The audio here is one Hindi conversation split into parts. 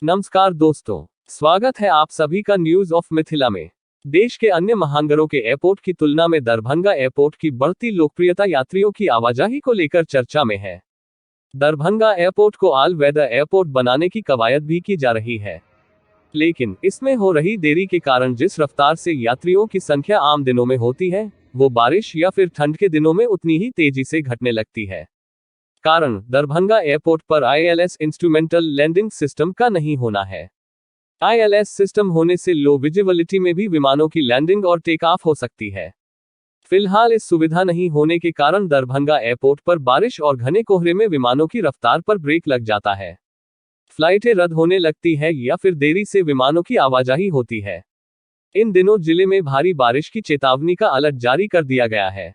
नमस्कार दोस्तों, स्वागत है आप सभी का न्यूज ऑफ मिथिला में। देश के अन्य महानगरों के एयरपोर्ट की तुलना में दरभंगा एयरपोर्ट की बढ़ती लोकप्रियता यात्रियों की आवाजाही को लेकर चर्चा में है। दरभंगा एयरपोर्ट को ऑल वेदर एयरपोर्ट बनाने की कवायद भी की जा रही है, लेकिन इसमें हो रही देरी के कारण जिस रफ्तार से यात्रियों की संख्या आम दिनों में होती है, वो बारिश या फिर ठंड के दिनों में उतनी ही तेजी से घटने लगती है। कारण दरभंगा एयरपोर्ट पर ILS इंस्ट्रूमेंटल लैंडिंग सिस्टम का नहीं होना है। ILS सिस्टम होने से लो विजिबिलिटी में भी विमानों की लैंडिंग और टेक ऑफ हो सकती है। फिलहाल इस सुविधा नहीं होने के कारण दरभंगा एयरपोर्ट पर बारिश और घने कोहरे में विमानों की रफ्तार पर ब्रेक लग जाता है, फ्लाइटें रद्द होने लगती है या फिर देरी से विमानों की आवाजाही होती है। इन दिनों जिले में भारी बारिश की चेतावनी का अलर्ट जारी कर दिया गया है।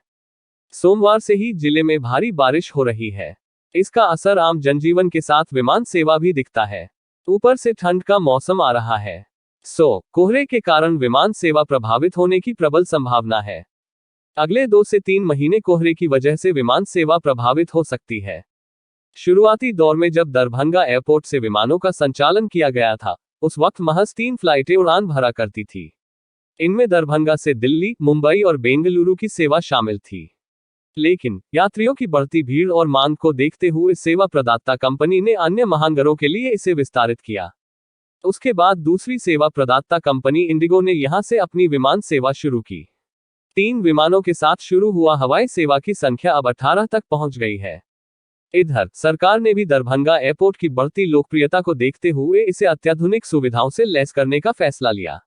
सोमवार से ही जिले में भारी बारिश हो रही है। इसका असर आम जनजीवन के साथ विमान सेवा भी दिखता है। ऊपर से ठंड का मौसम आ रहा है, कोहरे के कारण विमान सेवा प्रभावित होने की प्रबल संभावना है। अगले 2 से 3 महीने कोहरे की वजह से विमान सेवा प्रभावित हो सकती है। शुरुआती दौर में जब दरभंगा एयरपोर्ट से विमानों का संचालन किया गया था, उस वक्त महज 3 फ्लाइटें उड़ान भरा करती थी। इनमें दरभंगा से दिल्ली, मुंबई और बेंगलुरु की सेवा शामिल थी। लेकिन यात्रियों की बढ़ती भीड़ और मांग को देखते हुए सेवा प्रदाता कंपनी ने अन्य महानगरों के लिए इसे विस्तारित किया। उसके बाद दूसरी सेवा प्रदाता कंपनी इंडिगो ने यहां से अपनी विमान सेवा शुरू की। 3 विमानों के साथ शुरू हुआ हवाई सेवा की संख्या अब 18 तक पहुंच गई है। इधर सरकार ने भी दरभंगा एयरपोर्ट की बढ़ती लोकप्रियता को देखते हुए इसे अत्याधुनिक सुविधाओं से लैस करने का फैसला लिया।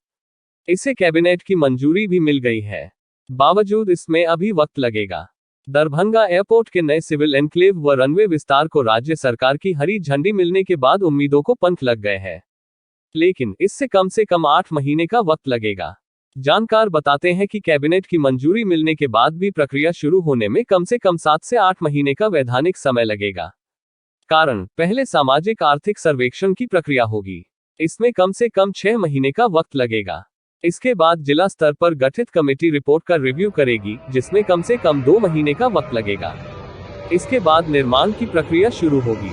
इसे कैबिनेट की मंजूरी भी मिल गई है। बावजूद इसमें अभी वक्त लगेगा। दरभंगा एयरपोर्ट के नए सिविल एनक्लेव व रनवे विस्तार को राज्य सरकार की हरी झंडी मिलने के बाद उम्मीदों को पंख लग गए हैं, लेकिन इससे कम से कम 8 महीने का वक्त लगेगा। जानकार बताते हैं कि कैबिनेट की मंजूरी मिलने के बाद भी प्रक्रिया शुरू होने में कम से कम 7 से 8 महीने का वैधानिक समय लगेगा। कारण पहले सामाजिक आर्थिक सर्वेक्षण की प्रक्रिया होगी, इसमें कम से कम 6 महीने का वक्त लगेगा। इसके बाद जिला स्तर पर गठित कमेटी रिपोर्ट का रिव्यू करेगी, जिसमें कम से कम 2 महीने का वक्त लगेगा। इसके बाद निर्माण की प्रक्रिया शुरू होगी।